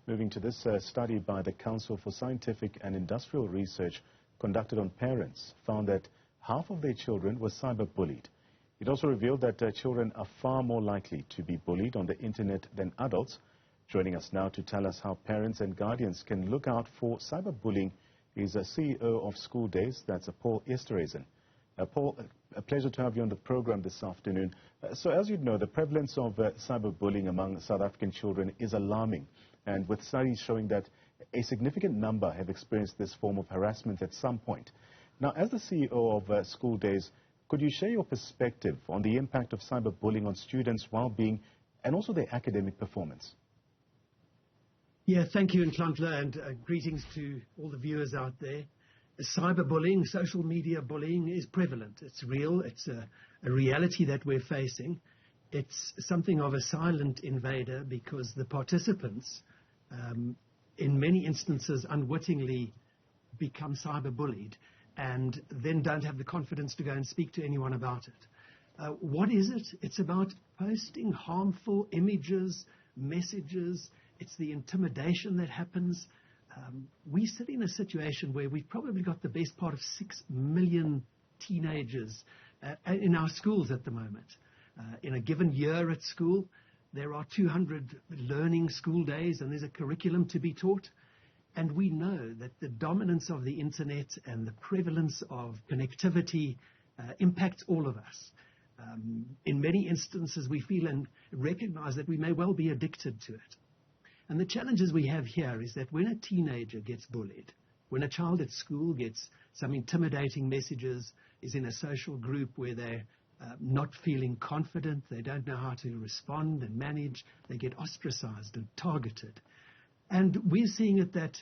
Moving to this study by the Council for Scientific and Industrial Research conducted on parents found that half of their children were cyberbullied. It also revealed that children are far more likely to be bullied on the internet than adults. Joining us now to tell us how parents and guardians can look out for cyberbullying is a CEO of School Days, that's Paul Esterhuizen. Paul, a pleasure to have you on the program this afternoon. So as you know, the prevalence of cyberbullying among South African children is alarming, and with studies showing that a significant number have experienced this form of harassment at some point. Now, as the CEO of School Days, could you share your perspective on the impact of cyberbullying on students' well-being and also their academic performance? Yeah, thank you, Nhlanhla, and greetings to all the viewers out there. Cyberbullying, social media bullying is prevalent. It's real. It's a reality that we're facing. It's something of a silent invader because the participants, in many instances, unwittingly become cyberbullied and then don't have the confidence to go and speak to anyone about it. What is it? It's about posting harmful images, messages. It's the intimidation that happens. We sit in a situation where we've probably got the best part of 6 million teenagers in our schools at the moment. In a given year at school, there are 200 learning school days and there's a curriculum to be taught. And we know that the dominance of the internet and the prevalence of connectivity impacts all of us. In many instances, we feel and recognize that we may well be addicted to it. And the challenges we have here is that when a teenager gets bullied, when a child at school gets some intimidating messages, is in a social group where they're not feeling confident, they don't know how to respond and manage, they get ostracized and targeted. And we're seeing it that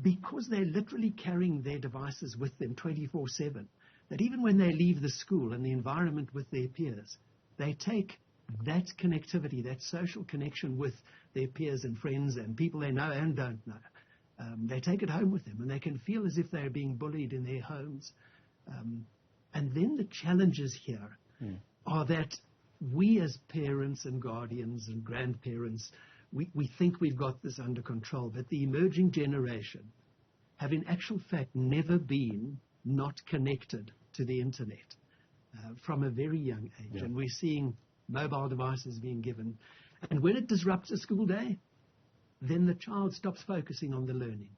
because they're literally carrying their devices with them 24/7, that even when they leave the school and the environment with their peers, they take that connectivity, that social connection with their peers and friends and people they know and don't know. They take it home with them and they can feel as if they're being bullied in their homes. And then the challenges here are that we as parents and guardians and grandparents, we think we've got this under control, but the emerging generation have in actual fact never been not connected to the internet from a very young age. Yeah. And we're seeing mobile devices being given. And when it disrupts a school day, then the child stops focusing on the learning.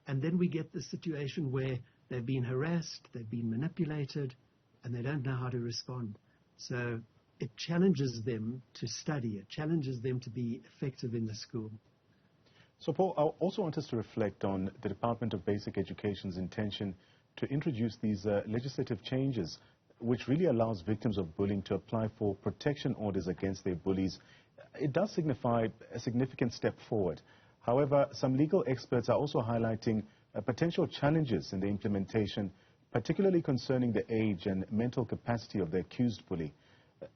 And then we get the situation where they've been harassed, they've been manipulated, and they don't know how to respond. So it challenges them to study. It challenges them to be effective in the school. So, Paul, I also want us to reflect on the Department of Basic Education's intention to introduce these legislative changes, which really allows victims of bullying to apply for protection orders against their bullies. It does signify a significant step forward. However, some legal experts are also highlighting potential challenges in the implementation, particularly concerning the age and mental capacity of the accused bully.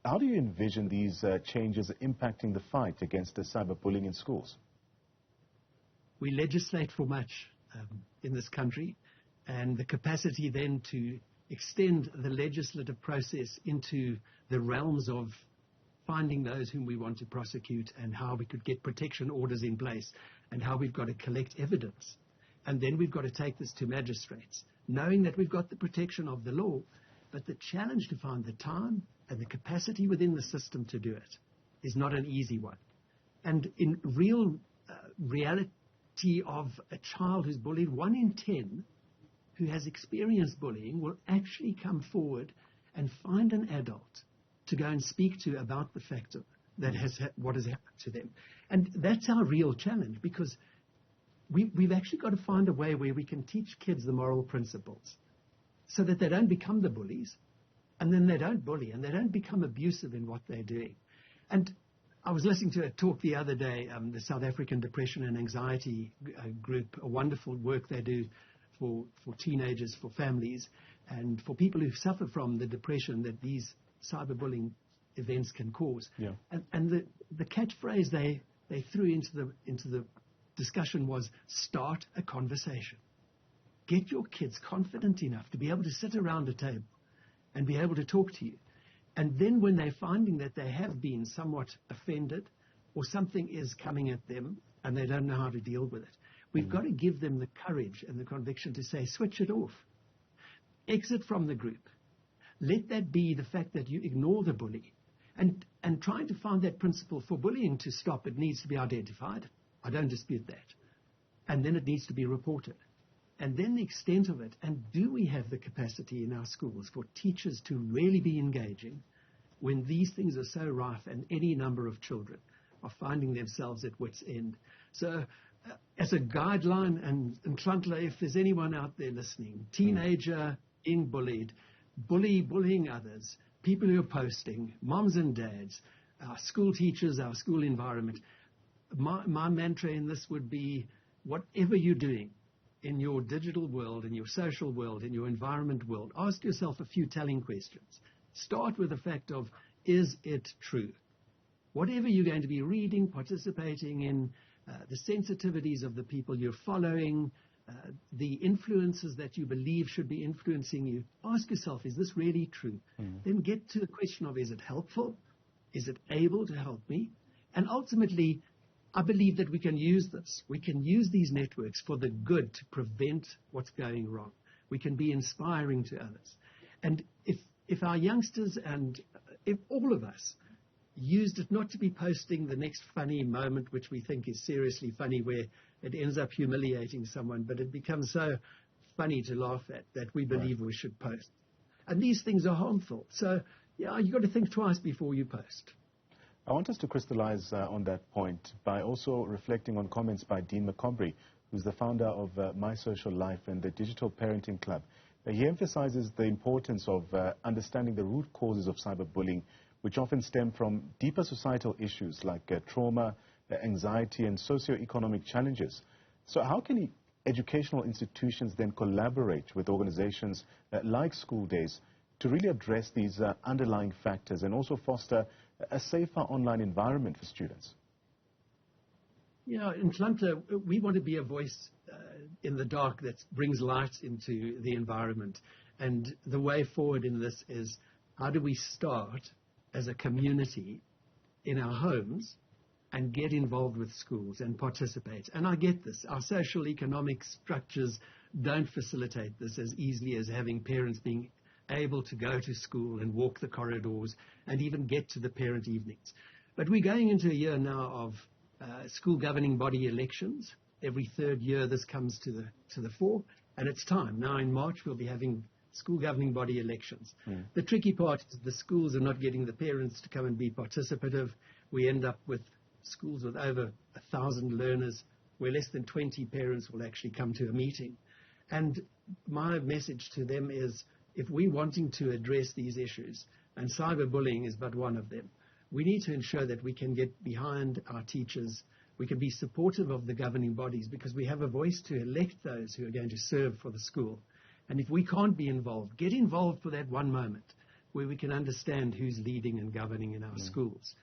How do you envision these changes impacting the fight against the cyberbullying in schools? We legislate for much in this country, and the capacity then to extend the legislative process into the realms of finding those whom we want to prosecute and how we could get protection orders in place and how we've got to collect evidence. And then we've got to take this to magistrates, knowing that we've got the protection of the law, but the challenge to find the time and the capacity within the system to do it is not an easy one. And in reality of a child who's bullied, 1 in 10 who has experienced bullying will actually come forward and find an adult to go and speak to about the fact of what has happened to them. And that's our real challenge, because we've actually got to find a way where we can teach kids the moral principles so that they don't become the bullies, and then they don't bully, and they don't become abusive in what they're doing. And I was listening to a talk the other day, the South African Depression and Anxiety Group, a wonderful work they do for teenagers, for families, and for people who suffer from the depression that these cyberbullying events can cause. Yeah. And the catchphrase they threw into the discussion was, start a conversation. Get your kids confident enough to be able to sit around a table and be able to talk to you. And then when they're finding that they have been somewhat offended or something is coming at them and they don't know how to deal with it. We've got to give them the courage and the conviction to say, switch it off. Exit from the group. Let that be the fact that you ignore the bully. And trying to find that principle for bullying to stop, it needs to be identified. I don't dispute that. And then it needs to be reported. And then the extent of it, and do we have the capacity in our schools for teachers to really be engaging when these things are so rife and any number of children are finding themselves at wit's end? So as a guideline, and Ntlantla, if there's anyone out there listening, teenager being bullied, bullying others, people who are posting, moms and dads, our school teachers, our school environment, my mantra in this would be, whatever you're doing in your digital world, in your social world, in your environment world, ask yourself a few telling questions. Start with the fact of, is it true? Whatever you're going to be reading, participating in, the sensitivities of the people you're following, the influences that you believe should be influencing you, ask yourself, is this really true? Then get to the question of, is it helpful? Is it able to help me? And ultimately, I believe that we can use this. We can use these networks for the good to prevent what's going wrong. We can be inspiring to others. And if our youngsters and if all of us used it not to be posting the next funny moment, which we think is seriously funny, where it ends up humiliating someone, but it becomes so funny to laugh at that we believe we should post. And these things are harmful. So, yeah, you've got to think twice before you post. I want us to crystallize on that point by also reflecting on comments by Dean McCombry, who's the founder of My Social Life and the Digital Parenting Club. He emphasizes the importance of understanding the root causes of cyberbullying, which often stem from deeper societal issues like trauma, anxiety, and socioeconomic challenges. So how can educational institutions then collaborate with organizations like school days to really address these underlying factors and also foster a safer online environment for students? You know, in Ntlantla, we want to be a voice in the dark that brings light into the environment. And the way forward in this is, how do we start as a community in our homes and get involved with schools and participate? And I get this. Our social economic structures don't facilitate this as easily as having parents being able to go to school and walk the corridors and even get to the parent evenings. But we're going into a year now of school governing body elections. Every third year this comes to the fore, and it's time. Now in March we'll be having school governing body elections. The tricky part is the schools are not getting the parents to come and be participative. We end up with schools with over 1,000 learners, where less than 20 parents will actually come to a meeting. And my message to them is, if we're wanting to address these issues, and cyberbullying is but one of them, we need to ensure that we can get behind our teachers. We can be supportive of the governing bodies, because we have a voice to elect those who are going to serve for the school. And if we can't be involved, get involved for that one moment where we can understand who's leading and governing in our schools.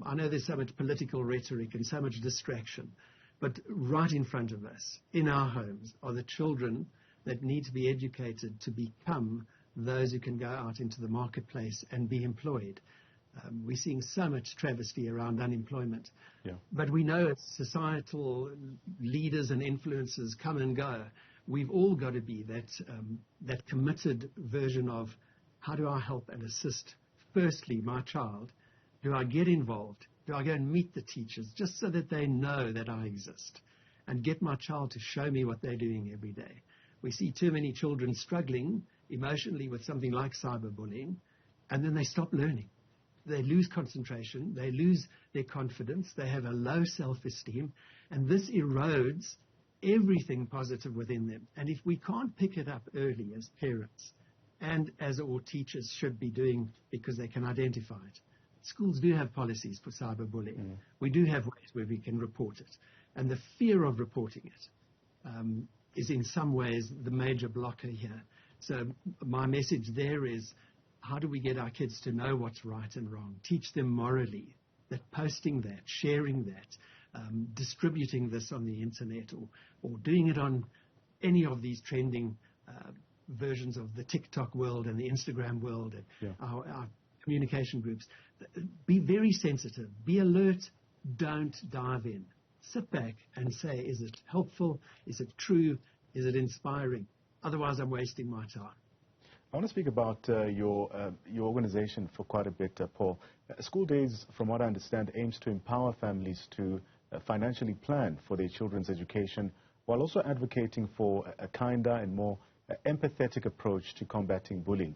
I know there's so much political rhetoric and so much distraction, but right in front of us, in our homes, are the children that need to be educated to become those who can go out into the marketplace and be employed. We're seeing so much travesty around unemployment. But we know as societal leaders and influencers come and go, we've all got to be that committed version of, how do I help and assist, firstly, my child? Do I get involved? Do I go and meet the teachers just so that they know that I exist? And get my child to show me what they're doing every day. We see too many children struggling emotionally with something like cyberbullying, and then they stop learning. They lose concentration, they lose their confidence, they have a low self-esteem, and this erodes everything positive within them. And if we can't pick it up early as parents, and as all teachers should be doing because they can identify it, schools do have policies for cyberbullying. We do have ways where we can report it. And the fear of reporting it is in some ways the major blocker here. So my message there is, how do we get our kids to know what's right and wrong? Teach them morally that posting that, sharing that, distributing this on the internet, or doing it on any of these trending versions of the TikTok world and the Instagram world and our communication groups. Be very sensitive, be alert, don't dive in. Sit back and say, is it helpful? Is it true? Is it inspiring? Otherwise, I'm wasting my time. I want to speak about your organization for quite a bit, Paul. School Days, from what I understand, aims to empower families to financially plan for their children's education while also advocating for a kinder and more empathetic approach to combating bullying.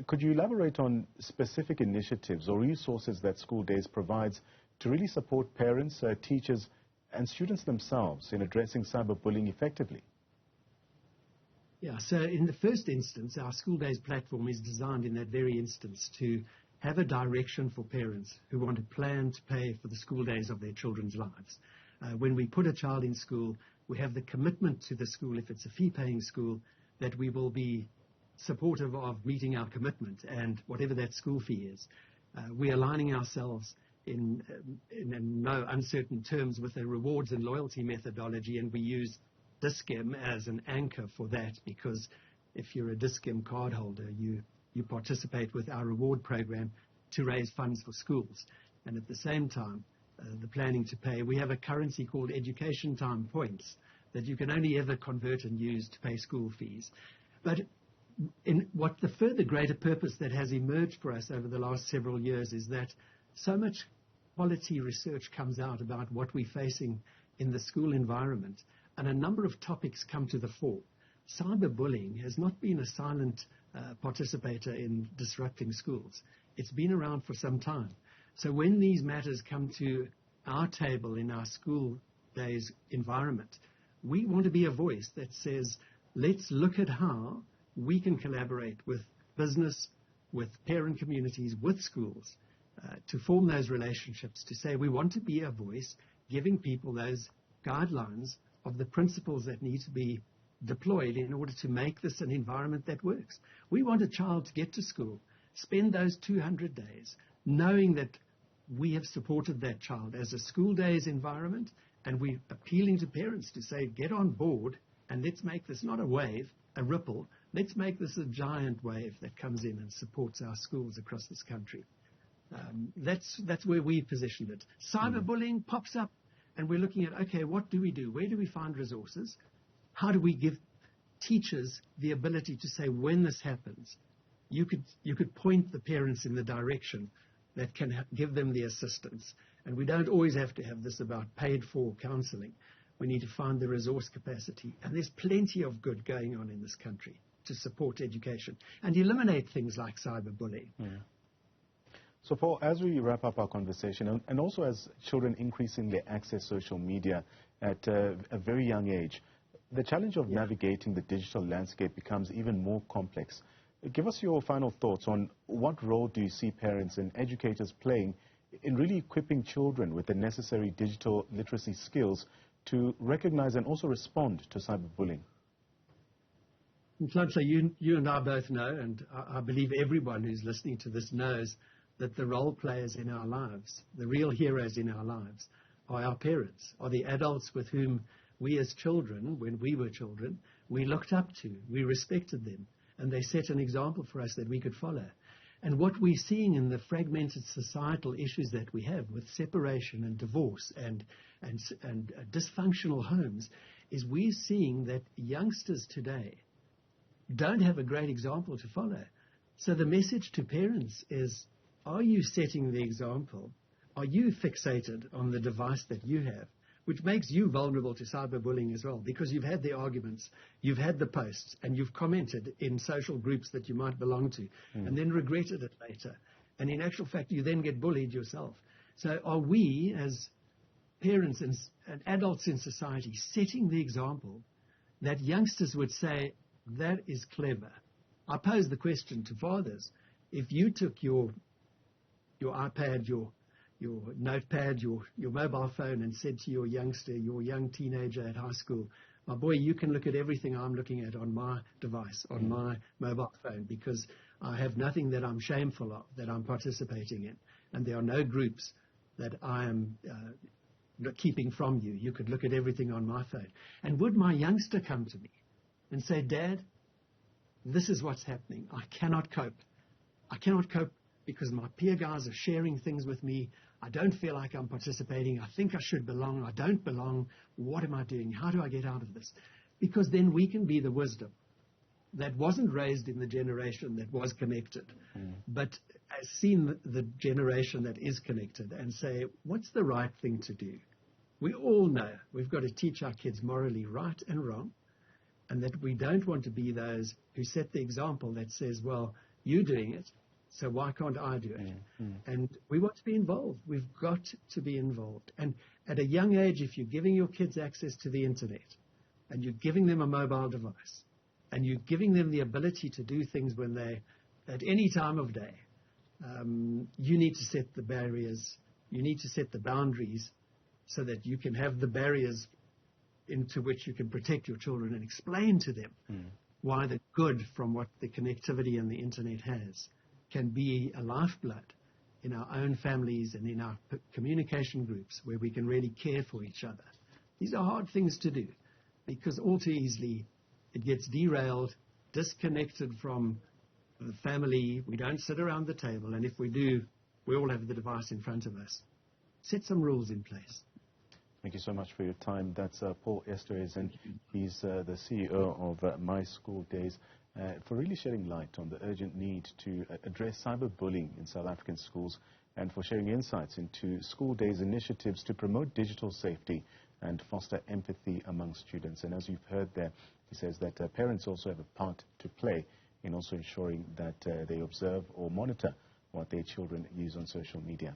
Could you elaborate on specific initiatives or resources that School Days provides to really support parents, teachers, and students themselves in addressing cyberbullying effectively? Yeah, so in the first instance, our School Days platform is designed in that very instance to have a direction for parents who want to plan to pay for the school days of their children's lives. When we put a child in school, we have the commitment to the school, if it's a fee-paying school, that we will be supportive of meeting our commitment and whatever that school fee is. We're aligning ourselves in no uncertain terms with the rewards and loyalty methodology, and we use Discim as an anchor for that, because if you're a Discim card holder, you participate with our reward program to raise funds for schools. And at the same time, the planning to pay, we have a currency called education time points that you can only ever convert and use to pay school fees. But in what the further greater purpose that has emerged for us over the last several years is that so much quality research comes out about what we're facing in the school environment, and a number of topics come to the fore. Cyberbullying has not been a silent participator in disrupting schools. It's been around for some time. So when these matters come to our table in our School Days environment, we want to be a voice that says, let's look at how we can collaborate with business, with parent communities, with schools, to form those relationships, to say we want to be a voice giving people those guidelines of the principles that need to be deployed in order to make this an environment that works. We want a child to get to school, spend those 200 days, knowing that we have supported that child as a School Days environment, and we're appealing to parents to say, get on board, and let's make this not a wave, a ripple. Let's make this a giant wave that comes in and supports our schools across this country. That's where we positioned it. Cyberbullying pops up, and we're looking at, okay, what do we do? Where do we find resources? How do we give teachers the ability to say, when this happens, you could point the parents in the direction that can give them the assistance. And we don't always have to have this about paid-for counseling. We need to find the resource capacity. And there's plenty of good going on in this country to support education and eliminate things like cyberbullying. Yeah. So, Paul, as we wrap up our conversation, and also as children increasingly access social media at a very young age, the challenge of navigating the digital landscape becomes even more complex. Give us your final thoughts on what role do you see parents and educators playing in really equipping children with the necessary digital literacy skills to recognize and also respond to cyberbullying? So you and I both know, and I believe everyone who's listening to this knows, that the role players in our lives, the real heroes in our lives, are our parents, are the adults with whom we as children, when we were children, we looked up to, we respected them, and they set an example for us that we could follow. And what we're seeing in the fragmented societal issues that we have with separation and divorce and dysfunctional homes is we're seeing that youngsters today don't have a great example to follow. So the message to parents is, are you setting the example? Are you fixated on the device that you have, which makes you vulnerable to cyberbullying as well, because you've had the arguments, you've had the posts, and you've commented in social groups that you might belong to, and then regretted it later. And in actual fact, you then get bullied yourself. So are we, as parents and adults in society, setting the example that youngsters would say, that is clever? I pose the question to fathers. If you took your iPad, your notepad, your mobile phone, and said to your youngster, your young teenager at high school, my boy, you can look at everything I'm looking at on my device, on my mobile phone, because I have nothing that I'm shameful of, that I'm participating in, and there are no groups that I am keeping from you. You could look at everything on my phone. And would my youngster come to me and say, Dad, this is what's happening. I cannot cope. I cannot cope because my peer guys are sharing things with me. I don't feel like I'm participating. I think I should belong. I don't belong. What am I doing? How do I get out of this? Because then we can be the wisdom that wasn't raised in the generation that was connected, but has seen the generation that is connected and say, what's the right thing to do? We all know we've got to teach our kids morally right and wrong, and that we don't want to be those who set the example that says, well, you're doing it, so why can't I do it? And we want to be involved. We've got to be involved. And at a young age, if you're giving your kids access to the internet, and you're giving them a mobile device, and you're giving them the ability to do things when they, at any time of day, you need to set the barriers, you need to set the boundaries so that you can have the barriers into which you can protect your children and explain to them why the good from what the connectivity and the internet has can be a lifeblood in our own families and in our communication groups where we can really care for each other. These are hard things to do because all too easily it gets derailed, disconnected from the family. We don't sit around the table, and if we do, we all have the device in front of us. Set some rules in place. Thank you so much for your time. That's Paul Esterhuizen. He's the CEO of My School Days, for really shedding light on the urgent need to address cyberbullying in South African schools and for sharing insights into School Days initiatives to promote digital safety and foster empathy among students. And as you've heard there, he says that parents also have a part to play in also ensuring that they observe or monitor what their children use on social media.